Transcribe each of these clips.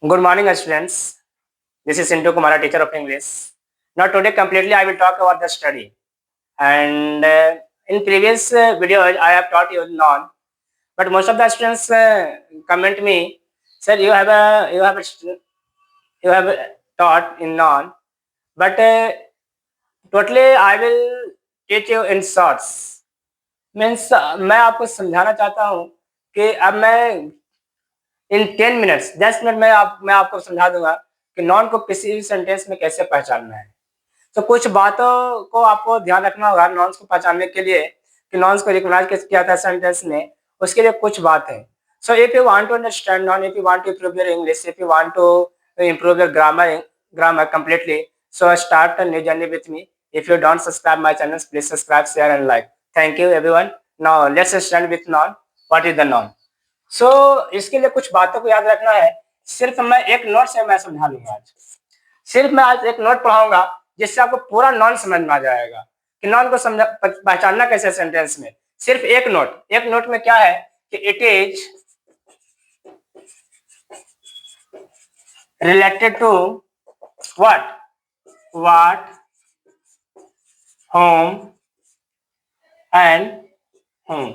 Good morning, students. This is Sintu Kumara, teacher of English. Now, today completely I will talk about the study. And in previous video, I have taught you non, but most of the students comment me, sir, you have taught in non, but totally I will teach you in shorts. Means मैं आपको समझाना चाहता हूँ कि अब मैं इन 10 minutes 10 minute में मैं आपको समझा दूंगा कि नॉन को किसी भी सेंटेंस में कैसे पहचानना है। तो कुछ बातों को आपको ध्यान रखना होगा नॉन्स को पहचानने के लिए कि नॉन्स को रिकॉग्नाइज कैसे किया था सेंटेंस में, उसके लिए कुछ बात है। So if you want to understand noun, if you want to improve your English, if you want to improve your grammar completely, so start a new journey with me. If you don't subscribe my channel, please subscribe, share and like. Thank you everyone. Now let's start with non. What is the non? इसके लिए कुछ बातों को याद रखना है। सिर्फ मैं एक नोट से मैं समझा लूंगा आज। सिर्फ मैं आज एक नोट पढ़ाऊंगा जिससे आपको पूरा नॉन समझ में आ जाएगा कि नॉन को पहचानना कैसे सेंटेंस में। सिर्फ एक नोट में क्या है कि it is related to what home and home.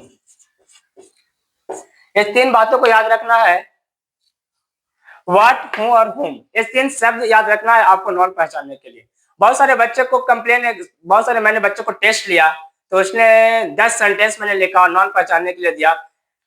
ये तीन बातों को याद रखना है, व्हाट, हूं और होम। ये तीन शब्द याद रखना है आपको नॉन पहचानने के लिए। बहुत सारे बच्चे को कंप्लेन है, बहुत सारे मैंने बच्चों को टेस्ट लिया तो उसने 10 सेंटेंस मैंने लिखा और नॉन पहचानने के लिए दिया।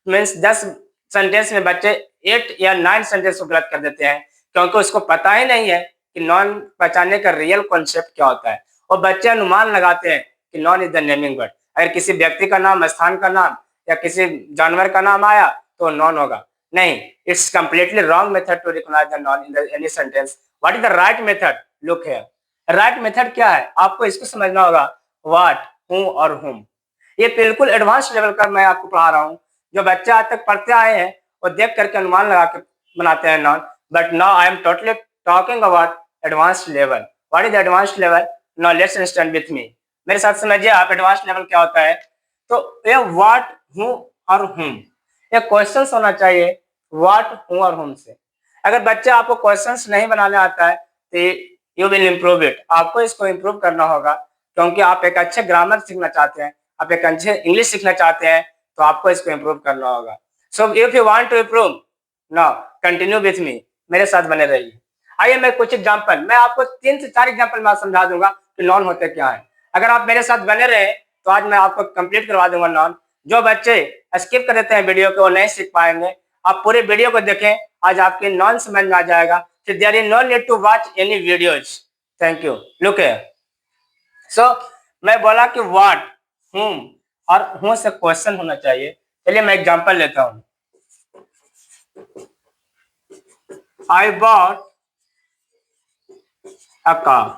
मीन्स 10 सेंटेंस में बच्चे 8 या 9 सेंटेंस को गलत कर देते हैं क्योंकि उसको पता ही नहीं है कि नॉन पहचानने का रियल कॉन्सेप्ट क्या होता है। और बच्चे अनुमान लगाते हैं कि non is the naming word. अगर किसी व्यक्ति का नाम, स्थान का नाम या किसी जानवर का नाम आया तो नॉन होगा। नहीं, it's completely wrong method to recognize the noun in any sentence. What is the right method? Look here. Right method क्या है आपको इसको समझना होगा। What, whom और whom। ये बिल्कुल एडवांस लेवल का मैं आपको पढ़ा रहा हूँ। जो बच्चे आज तक पढ़ते आए हैं वो देख करके अनुमान लगा के बनाते हैं non, but now I am totally talking about advanced level. What is advanced level? Now let's understand with me. मेरे साथ समझिए आप एडवांस्ड लेवल क्या होता है। तो ये व्हाट, हूं और whom, ये क्वेश्चंस होना चाहिए व्हाट, हूं और whom से। अगर बच्चे आपको क्वेश्चंस नहीं बनाने आता है तो यू विल इम्प्रूव इट। आपको इसको इम्प्रूव करना होगा क्योंकि आप एक अच्छे ग्रामर सीखना चाहते हैं, आप एक अच्छे इंग्लिश सीखना चाहते हैं, तो आपको इसको इम्प्रूव करना होगा। So if you want to improve, now continue with me, मेरे साथ बने रहिए। आइए मैं कुछ एग्जांपल, मैं आपको 3 से 4 एग्जांपल मैं समझा दूंगा कि नॉन होते क्या है। अगर आप मेरे साथ बने रहे तो आज मैं आपको कंप्लीट करवा दूंगा नॉन। जो बच्चे स्किप कर देते हैं वीडियो को, वो नहीं सीख पाएंगे। आप पूरे वीडियो को देखें, आज आपके नॉन समझ में आ जाएगा। फिर there is no need to watch any videos. Thank you. Look here. So मैं बोला कि व्हाट, whom और हूं से क्वेश्चन होना चाहिए। चलिए मैं एग्जांपल लेता हूं। I bought a car.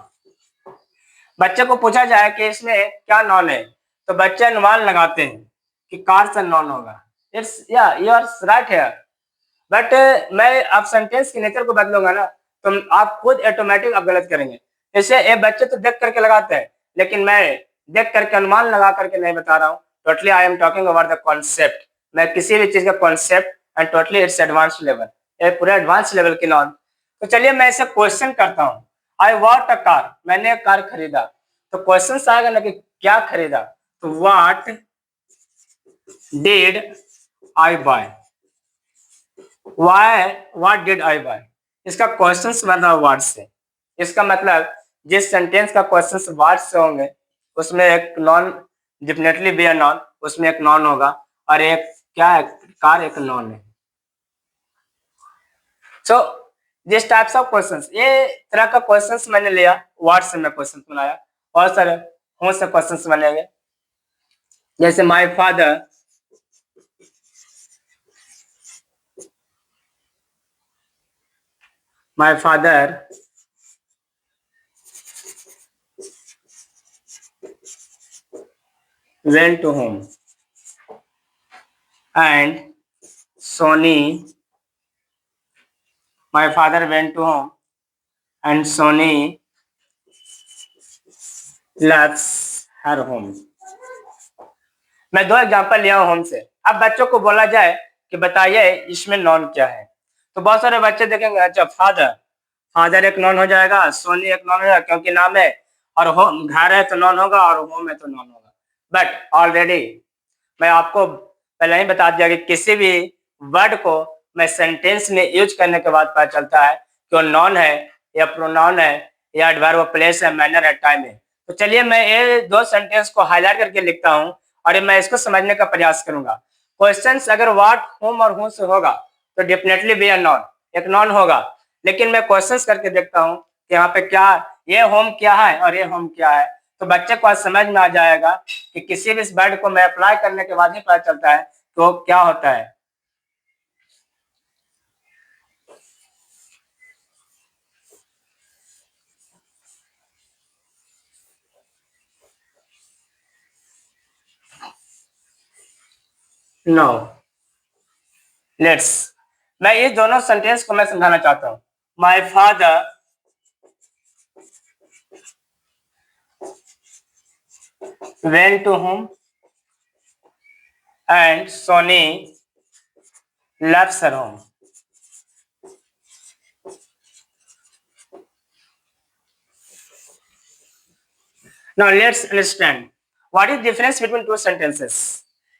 बच्चे को पूछा जाए कि इसमें क्या नॉन है तो बच्चे अनुमान लगाते हैं कि कार से नॉन होगा। इट्स या you are right here, but मैं आप सेंटेंस के नेचर को बदलूंगा ना तो आप खुद ऑटोमेटिक आप गलत करेंगे। जैसे ये बच्चे तो देख करके लगाते हैं, लेकिन मैं देख करके अनुमान लगा करके नहीं बता रहा हूँ। Totally I am talking about the concept. मैं किसी भी चीज का concept and totally it's advance level, ये पूरे एडवांस लेवल की नॉन। तो चलिए मैं इसे क्वेश्चन करता हूँ। आई वॉट अ कार, मैंने एक कार खरीदा। तो क्वेश्चन आएगा ना कि क्या खरीदा, तो what did I buy. What did I buy, इसका क्वेश्चन बन रहा है वर्ड से। इसका मतलब जिस सेंटेंस का क्वेश्चन वर्ड से होंगे उसमें एक non, definitely be a non, उसमें एक नॉन होगा और एक क्या है, कार एक नॉन है। So this types of questions, ये तरह का क्वेश्चंस मैंने लिया, वर्ड से मैं क्वेश्चन बनाया। और सारे हूं से क्वेश्चंस बनेंगे। जैसे my father my father went to home and Sony, my father went to home and Sony left her home। मैं 2 एग्जांपल लिया हूं होम से। अब बच्चों को बोला जाए कि बताइए इसमें नॉन क्या है, तो बहुत सारे बच्चे देखेंगे, अच्छा फादर, फादर एक नॉन हो जाएगा, सोनी एक नॉन हो जाएगा क्योंकि नाम है, और होम घर है तो नॉन होगा, और होम है तो नॉन होगा। बट ऑलरेडी मैं आपको पहले ही बता दिया कि किसी भी वर्ड को मैं सेंटेंस में यूज करने के बाद पता चलता है कि वो नॉन है या प्रोनाउन है या एडवर्ब ऑफ प्लेस है, मैनर है, टाइम है। तो चलिए मैं ये दो सेंटेंस को हाईलाइट करके लिखता हूँ और मैं इसको समझने का प्रयास करूंगा। क्वेश्चंस अगर व्हाट, होम और हु से होगा तो डेफिनेटली बी अ नॉन, एक नॉन होगा। लेकिन मैं क्वेश्चंस करके देखता हूँ कि यहाँ पे क्या, ये होम क्या है और ये होम क्या है, तो बच्चे को आज समझ में आ जाएगा कि किसी भी वर्ड को मैं अप्लाई करने के बाद ही पता चलता है तो क्या होता है। नो, लेट्स, मैं ये दोनों सेंटेंस को मैं समझाना चाहता हूँ। My father went to home and Soni left her home. Now let's understand what is difference between two sentences.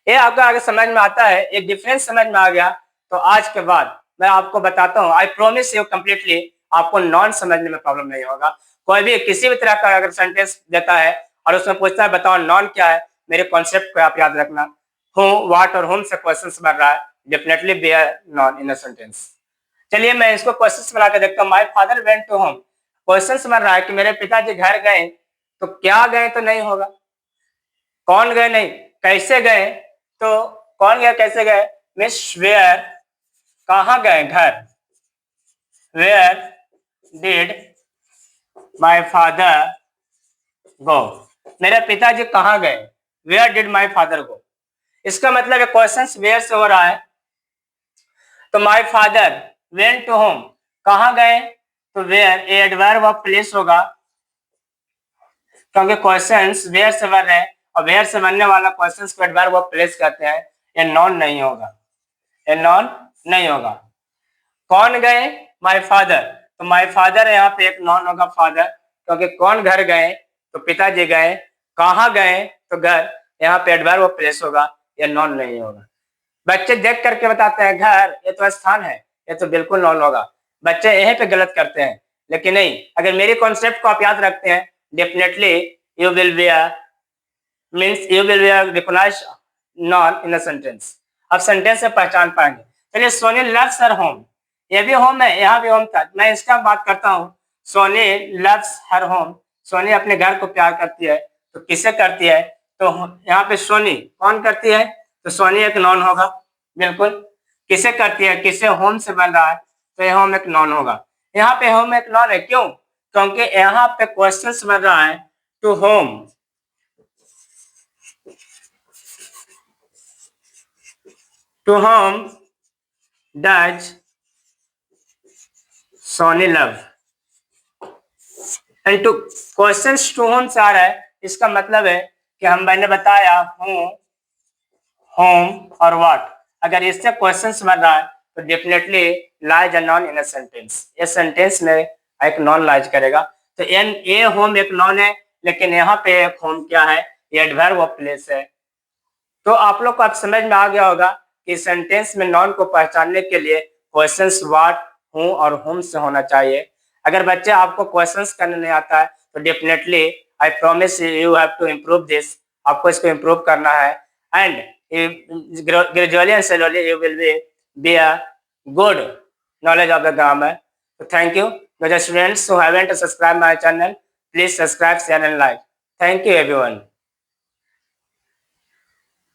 ये आपको आगे समझ में आता है, एक डिफरेंस समझ में आ गया तो आज के बाद मैं आपको बताता हूँ, आई प्रोमिस यू कम्प्लीटली आपको नॉन समझने में प्रॉब्लम नहीं होगा। कोई भी किसी भी तरह का अगर सेंटेंस देता है और उसमें पूछता है बताओ नॉन क्या है, मेरे कॉन्सेप्ट को आप याद रखना। हूँ, वाट और होम से क्वेश्चन बन रहा है, definitely be a noun in a sentence. चलिए मैं इसको क्वेश्चन बना के देखता हूँ। My father went to home, question बन रहा है कि मेरे पिताजी घर गए, तो क्या गए तो नहीं होगा, कौन गए नहीं, कैसे गए, तो कौन गया कैसे गए, मिस वेयर, कहाँ गए घर, where did my father go, मेरे पिताजी कहाँ गए, where did my father go. इसका मतलब है क्वेश्चन वेयर से हो रहा है, तो my father went to home, कहाँ गए, तो वेयर एडवर्ब ऑफ प्लेस होगा क्योंकि क्वेश्चंस वेयर से बन रहे हैं और वेयर से बनने वाला क्वेश्चंस को एडवर्ब ऑफ प्लेस कहते हैं। ये नॉन नहीं होगा, ये नॉन नहीं होगा। कौन गए, माय फादर, तो माय फादर यहाँ पे एक नॉन होगा फादर, क्योंकि कौन घर गए तो पिताजी गए, कहाँ गए तो घर, यहाँ पे एडवर्ब ऑफ प्लेस होगा, ये नॉन नहीं होगा। बच्चे देख करके बताते हैं घर, ये तो स्थान है, ये तो बिल्कुल नॉन होगा। बच्चे यहीं पे गलत करते हैं, लेकिन नहीं, अगर मेरी कॉन्सेप्ट को आप याद रखते हैं definitely you will be means you will recognize noun in a sentence, आप सेंटेंस से पहचान पाएंगे। चलिए सोनी लव्स हर होम, ये भी होम है, यहाँ भी होम था, मैं इसका बात करता हूँ। Soni loves her home, Soni अपने घर को प्यार करती है, तो किसे करती है, तो यहाँ पे सोनी कौन करती है, तो सोनी एक नॉन होगा बिल्कुल। किसे करती है, किसे होम से बन रहा है, तो ये होम एक नॉन होगा। यहाँ पे होम एक नॉन है, क्यों, क्योंकि यहाँ पे क्वेश्चन बन रहा है to home, to home does Soni love, and to question to home से आ रहा है, इसका मतलब है कि हम मैंने बताया हूँ, होम और व्हाट, अगर इससे क्वेश्चन बन रहा है तो definitely lies a noun in a sentence, ये सेंटेंस में एक नॉन लाइज करेगा। तो एन ए होम एक नॉन है, लेकिन यहाँ पे एक होम क्या है, ये एडवर्ब ऑफ प्लेस है। तो आप लोग को अब समझ में आ गया होगा कि सेंटेंस में नॉन को पहचानने के लिए क्वेश्चंस व्हाट, हूँ और होम से होना चाहिए। अगर बच्चे आपको क्वेश्चंस करने नहीं आता है तो definitely I promise you have to improve this, आपको इसको इम्प्रूव करना है, and gradually and slowly you will be a good knowledge of the grammar. So thank you. To the students who haven't subscribed my channel, please subscribe, share and like. Thank you everyone.